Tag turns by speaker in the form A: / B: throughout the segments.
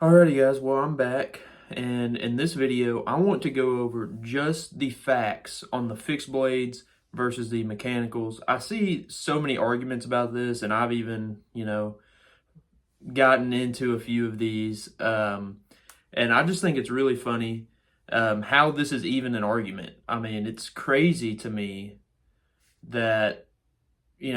A: Alrighty guys, well I'm back, and in this video I want to go over just the facts on the fixed blades versus the mechanicals. I see so many arguments about this, and I've even, gotten into a few of these, and I just think it's really funny how this is even an argument. I mean, it's crazy to me that,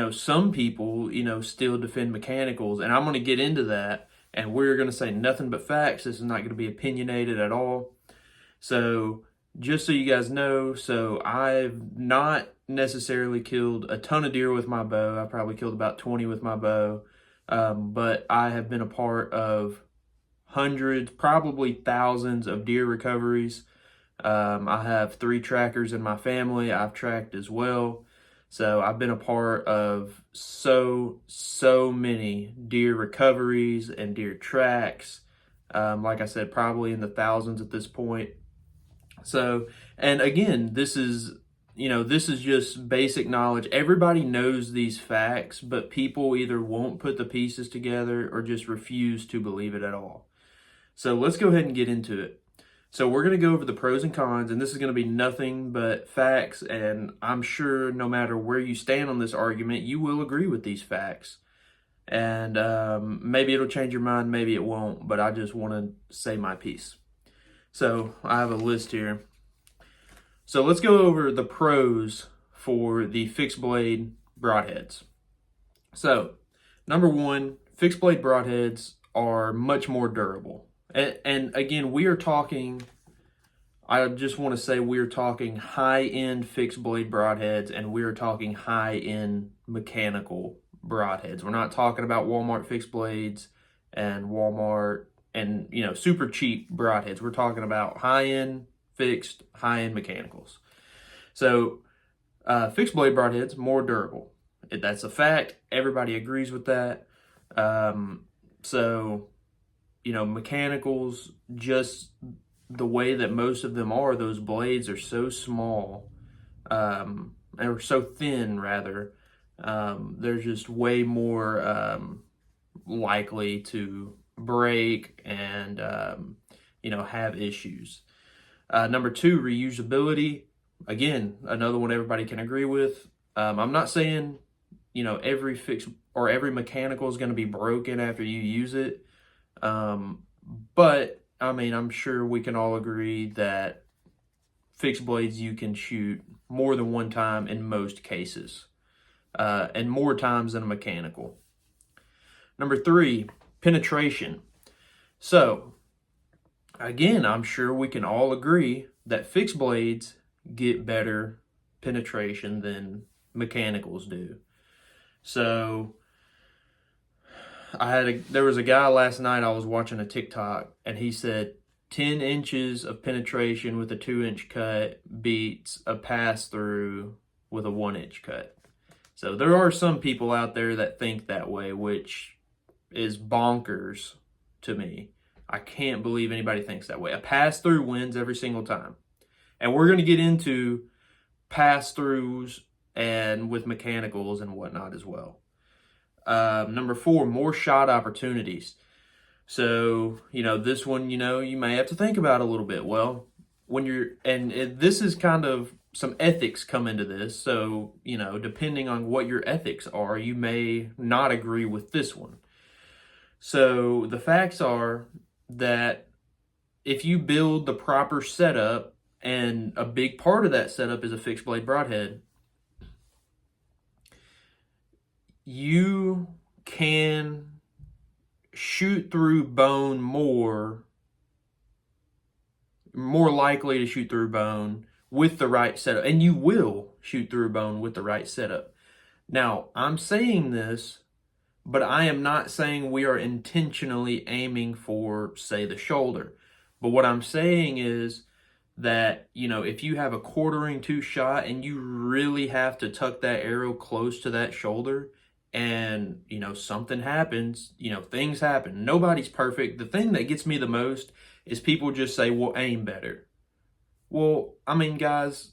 A: some people, still defend mechanicals, and I'm going to get into that. And we're going to say nothing but facts. This is not going to be opinionated at all. So just so you guys know, so I've not necessarily killed a ton of deer with my bow. I probably killed about 20 with my bow. But I have been a part of hundreds, probably thousands of deer recoveries. I have 3 trackers in my family. I've tracked as well. So I've been a part of so many deer recoveries and deer tracks. Like I said, probably in the thousands at this point. So, and again, this is just basic knowledge. Everybody knows these facts, but people either won't put the pieces together or just refuse to believe it at all. So let's go ahead and get into it. So we're going to go over the pros and cons, and this is going to be nothing but facts, and I'm sure no matter where you stand on this argument, you will agree with these facts. And maybe it'll change your mind, maybe it won't, but I just want to say my piece. So I have a list here. So let's go over the pros for the fixed blade broadheads. So number one, fixed blade broadheads are much more durable. And again, we are talking, I just want to say we're talking high-end fixed blade broadheads, and we're talking high-end mechanical broadheads. We're not talking about Walmart fixed blades and Walmart and, super cheap broadheads. We're talking about high-end fixed, high-end mechanicals. So fixed blade broadheads, more durable. That's a fact. Everybody agrees with that. Mechanicals, just the way that most of them are, those blades are so small, or so thin rather, they're just way more likely to break and, have issues. Number two, reusability. Again, another one everybody can agree with. I'm not saying, every fix or every mechanical is going to be broken after you use it. But I mean, I'm sure we can all agree that fixed blades you can shoot more than one time in most cases, and more times than a mechanical. Number three, penetration. So again, I'm sure we can all agree that fixed blades get better penetration than mechanicals do. So there was a guy last night, I was watching a TikTok, and he said 10 inches of penetration with a 2-inch cut beats a pass through with a 1-inch cut. So there are some people out there that think that way, which is bonkers to me. I can't believe anybody thinks that way. A pass through wins every single time. And we're going to get into pass throughs and with mechanicals and whatnot as well. Number four, more shot opportunities. So, this one, you may have to think about a little bit. Well, this is kind of some ethics come into this. So, depending on what your ethics are, you may not agree with this one. So the facts are that if you build the proper setup, and a big part of that setup is a fixed blade broadhead, you can shoot through bone more likely to shoot through bone with the right setup, and you will shoot through bone with the right setup. Now, I'm saying this, but I am not saying we are intentionally aiming for, say, the shoulder. But what I'm saying is that, if you have a 1/4-2 shot and you really have to tuck that arrow close to that shoulder, and, something happens, things happen. Nobody's perfect. The thing that gets me the most is people just say, well, aim better. Well, I mean, guys,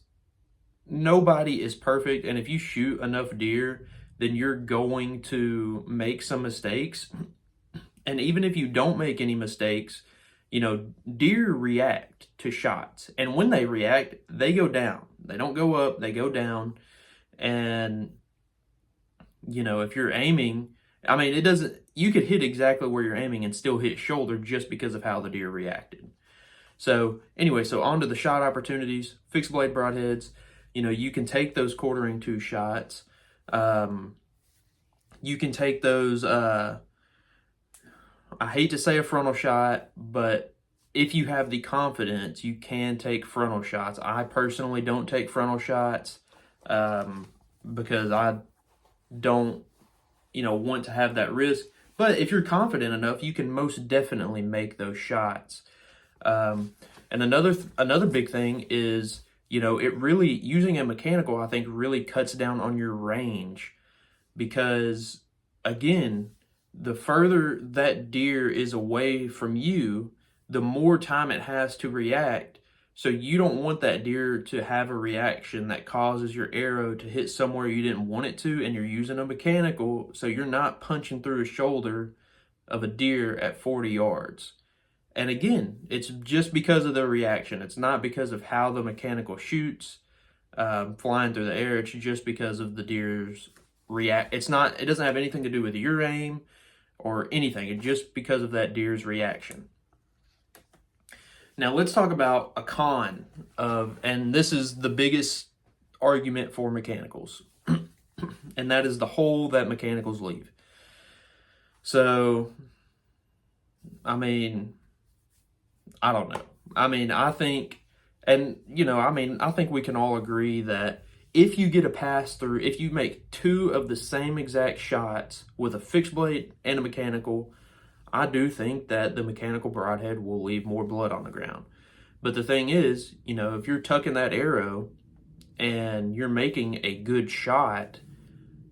A: nobody is perfect. And if you shoot enough deer, then you're going to make some mistakes. And even if you don't make any mistakes, deer react to shots. And when they react, they go down. They don't go up, they go down. And, if you're aiming, you could hit exactly where you're aiming and still hit shoulder just because of how the deer reacted. So anyway, on to the shot opportunities, fixed blade broadheads. You can take those quartering to shots. You can take those, I hate to say a frontal shot, but if you have the confidence, you can take frontal shots. I personally don't take frontal shots because I don't, want to have that risk. But if you're confident enough, you can most definitely make those shots. And another big thing is, it really, using a mechanical, I think, really cuts down on your range because, again, the further that deer is away from you, the more time it has to react. So you don't want that deer to have a reaction that causes your arrow to hit somewhere you didn't want it to, and you're using a mechanical, so you're not punching through a shoulder of a deer at 40 yards. And again, it's just because of the reaction. It's not because of how the mechanical shoots flying through the air. It's just because of the deer's react. It doesn't have anything to do with your aim or anything. It's just because of that deer's reaction. Now let's talk about a con and this is the biggest argument for mechanicals, and that is the hole that mechanicals leave. So, I don't know. I think, I think we can all agree that if you get a pass through, if you make two of the same exact shots with a fixed blade and a mechanical, I do think that the mechanical broadhead will leave more blood on the ground. But the thing is, if you're tucking that arrow and you're making a good shot,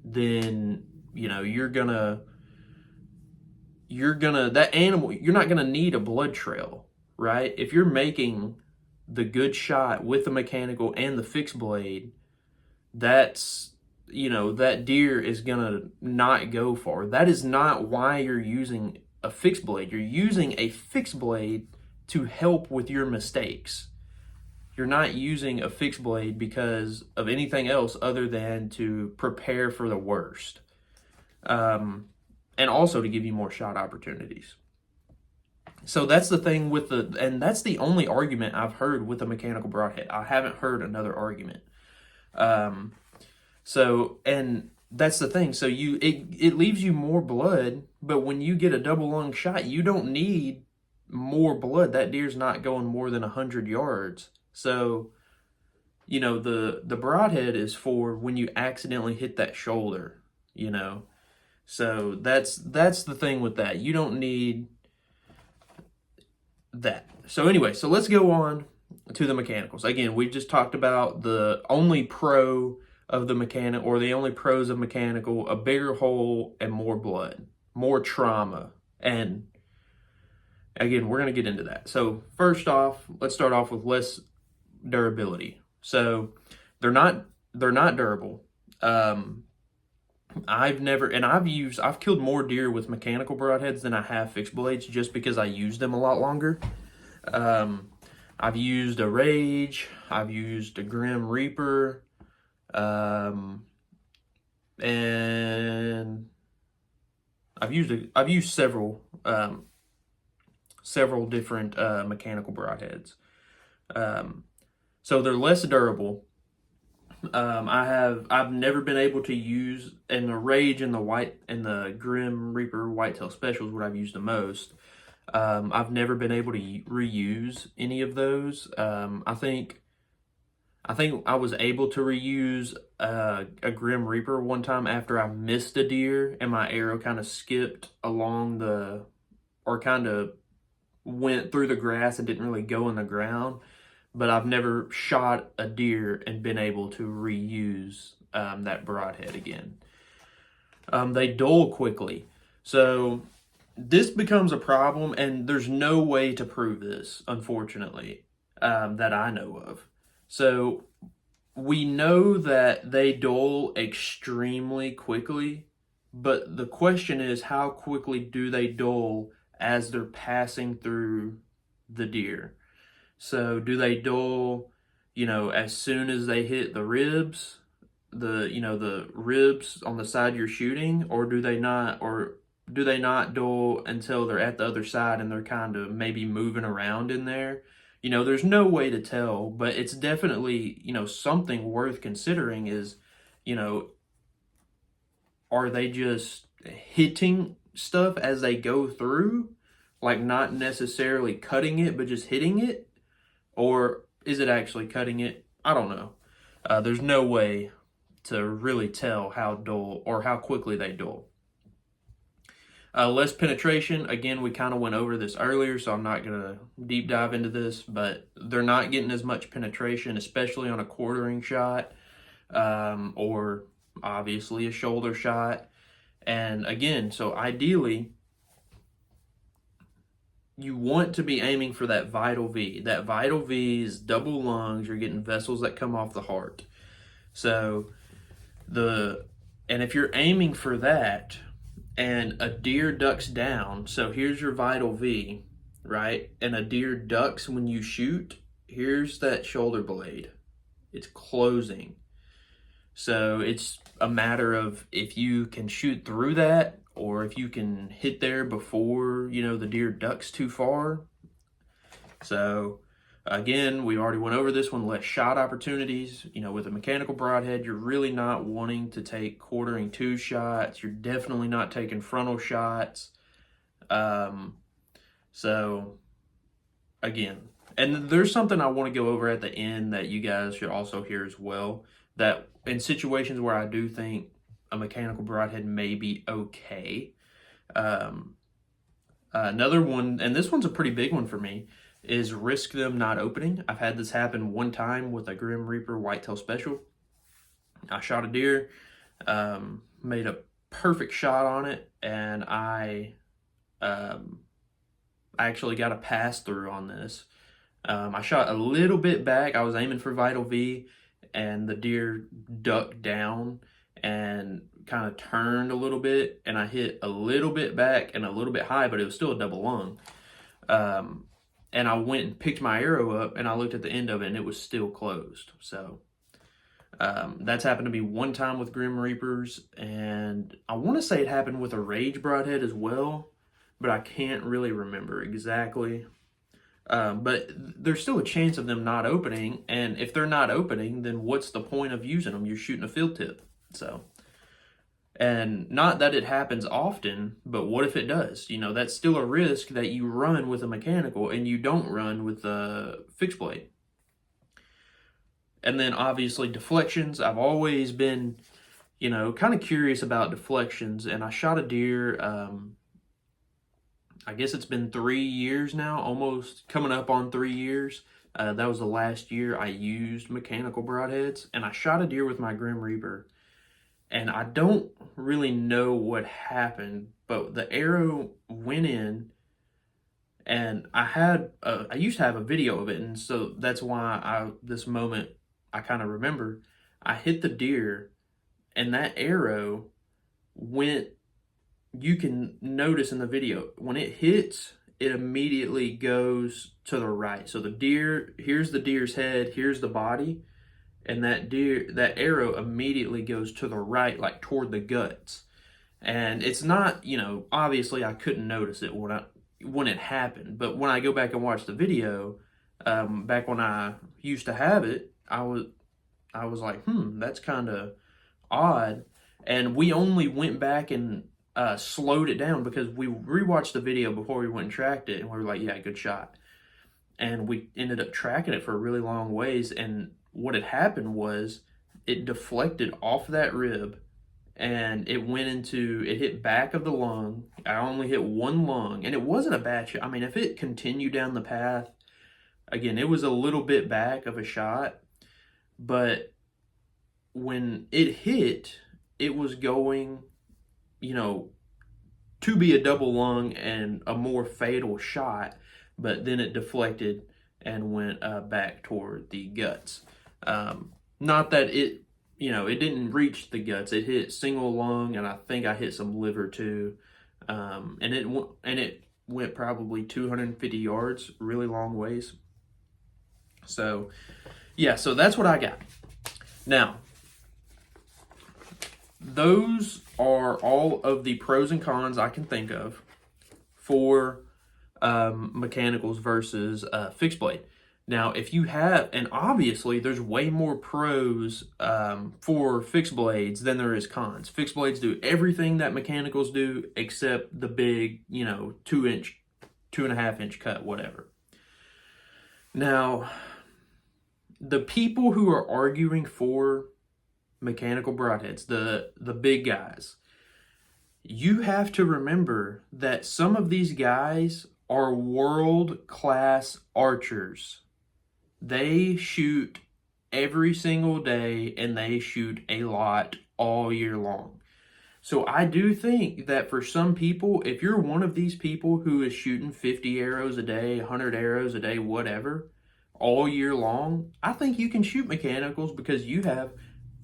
A: then, you're not gonna need a blood trail, right? If you're making the good shot with the mechanical and the fixed blade, that deer is gonna not go far. That is not why you're using a fixed blade. You're using a fixed blade to help with your mistakes. You're not using a fixed blade because of anything else other than to prepare for the worst. And also to give you more shot opportunities. So that's the thing and that's the only argument I've heard with a mechanical broadhead. I haven't heard another argument. And that's the thing. So it leaves you more blood, but when you get a double lung shot, you don't need more blood. That deer's not going more than 100 yards. So, the broadhead is for when you accidentally hit that shoulder, So that's the thing with that. You don't need that. So anyway, let's go on to the mechanicals. Again, we just talked about the only pro of the mechanic, or the only pros of mechanical: a bigger hole and more blood, more trauma. And again, we're going to get into that. So first off, let's start off with less durability. So they're not durable. I've killed more deer with mechanical broadheads than I have fixed blades, just because I used them a lot longer. I've used a Rage, I've used a Grim Reaper, and I've used several different mechanical broadheads. So they're less durable. I've never been able to use, and the Rage and the Grim Reaper Whitetail Special is what I've used the most. I've never been able to reuse any of those. I think I was able to reuse a Grim Reaper one time after I missed a deer and my arrow kind of skipped along or kind of went through the grass and didn't really go in the ground. But I've never shot a deer and been able to reuse that broadhead again. They dull quickly. So this becomes a problem, and there's no way to prove this, unfortunately, that I know of. So we know that they dull extremely quickly, but the question is, how quickly do they dull as they're passing through the deer. So do they dull, as soon as they hit the ribs, the ribs on the side you're shooting, or do they not dull until they're at the other side and they're kind of maybe moving around in there? There's no way to tell, but it's definitely, something worth considering is, you know, are they just hitting stuff as they go through? Like not necessarily cutting it, but just hitting it? Or is it actually cutting it? I don't know. There's no way to really tell how dull or how quickly they dull. Less penetration. Again, we kind of went over this earlier, so I'm not going to deep dive into this, but they're not getting as much penetration, especially on a quartering shot, or obviously a shoulder shot. And again, so ideally, you want to be aiming for that vital V. That vital V is double lungs. You're getting vessels that come off the heart. So and if you're aiming for that and a deer ducks down, so here's your vital V, right? And a deer ducks when you shoot, here's that shoulder blade. It's closing. So it's a matter of if you can shoot through that or if you can hit there before, the deer ducks too far. So again, we already went over this one, less shot opportunities. With a mechanical broadhead, you're really not wanting to take quartering 2 shots. You're definitely not taking frontal shots. So again, and there's something I want to go over at the end that you guys should also hear as well, that in situations where I do think a mechanical broadhead may be okay. Another one, and this one's a pretty big one for me, is risk them not opening. I've had this happen one time with a Grim Reaper whitetail special. I shot a deer, made a perfect shot on it, and I actually got a pass through on this. I shot a little bit back. I was aiming for vital V, and the deer ducked down and kind of turned a little bit, and I hit a little bit back and a little bit high, but it was still a double lung. And I went and picked my arrow up, and I looked at the end of it, and it was still closed. So that's happened to me one time with Grim Reapers, and I want to say it happened with a Rage Broadhead as well, but I can't really remember exactly. But there's still a chance of them not opening, and if they're not opening, then what's the point of using them? You're shooting a field tip. So, and not that it happens often, but what if it does? That's still a risk that you run with a mechanical and you don't run with a fixed blade. And then obviously deflections. I've always been, kind of curious about deflections, and I shot a deer, I guess it's been 3 years now, almost coming up on 3 years. That was the last year I used mechanical broadheads, and I shot a deer with my Grim Reaper. And I don't really know what happened, but the arrow went in, and I used to have a video of it, and so that's why this moment I kind of remember. I hit the deer, and that arrow went. You can notice in the video when it hits, it immediately goes to the right. So here's the deer's head, here's the body. And that arrow immediately goes to the right, like toward the guts. And it's not, obviously I couldn't notice it when it happened. But when I go back and watch the video, back when I used to have it, I was like, that's kind of odd. And we only went back and slowed it down because we rewatched the video before we went and tracked it, and we were like, yeah, good shot. And we ended up tracking it for a really long ways, and what had happened was it deflected off that rib, and it hit back of the lung. I only hit one lung, and it wasn't a bad shot. I mean, if it continued down the path, again, it was a little bit back of a shot, but when it hit, it was going, to be a double lung and a more fatal shot, but then it deflected and went back toward the guts. Not that it didn't reach the guts. It hit single lung, and I think I hit some liver too. And went probably 250 yards, really long ways. So, yeah, so that's what I got. Now, those are all of the pros and cons I can think of for mechanicals versus fixed blade. Now, if you have, and obviously there's way more pros for fixed blades than there is cons. Fixed blades do everything that mechanicals do except the big, 2-inch, 2.5-inch cut, whatever. Now, the people who are arguing for mechanical broadheads, the big guys, you have to remember that some of these guys are world-class archers. They shoot every single day, and they shoot a lot all year long. So I do think that for some people, if you're one of these people who is shooting 50 arrows a day, 100 arrows a day, whatever, all year long, I think you can shoot mechanicals because you have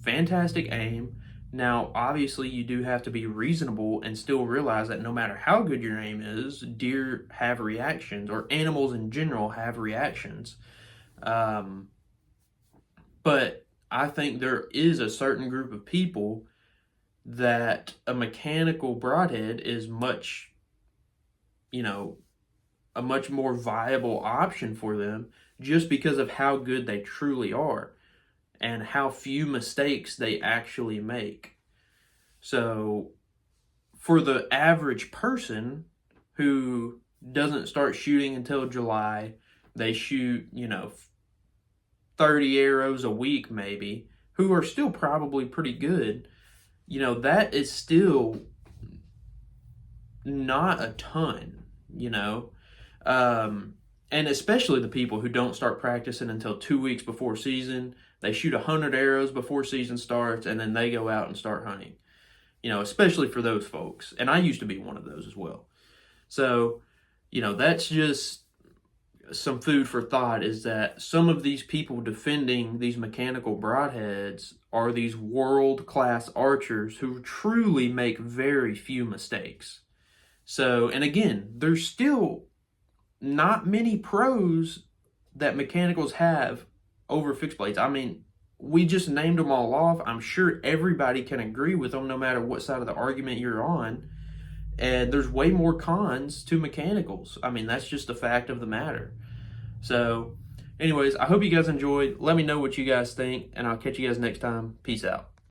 A: fantastic aim. Now, obviously, you do have to be reasonable and still realize that no matter how good your aim is, deer have reactions, or animals in general have reactions. But I think there is a certain group of people that a mechanical broadhead is much, a much more viable option for them just because of how good they truly are and how few mistakes they actually make. So for the average person who doesn't start shooting until July, they shoot, 30 arrows a week maybe, who are still probably pretty good, that is still not a ton, and especially the people who don't start practicing until 2 weeks before season. They shoot 100 arrows before season starts, and then they go out and start hunting, especially for those folks. And I used to be one of those as well. So, that's just some food for thought, is that some of these people defending these mechanical broadheads are these world-class archers who truly make very few mistakes. So, and again, there's still not many pros that mechanicals have over fixed blades. I mean, we just named them all off. I'm sure everybody can agree with them no matter what side of the argument you're on. And there's way more cons to mechanicals. I mean, that's just a fact of the matter. So, anyways, I hope you guys enjoyed. Let me know what you guys think, and I'll catch you guys next time. Peace out.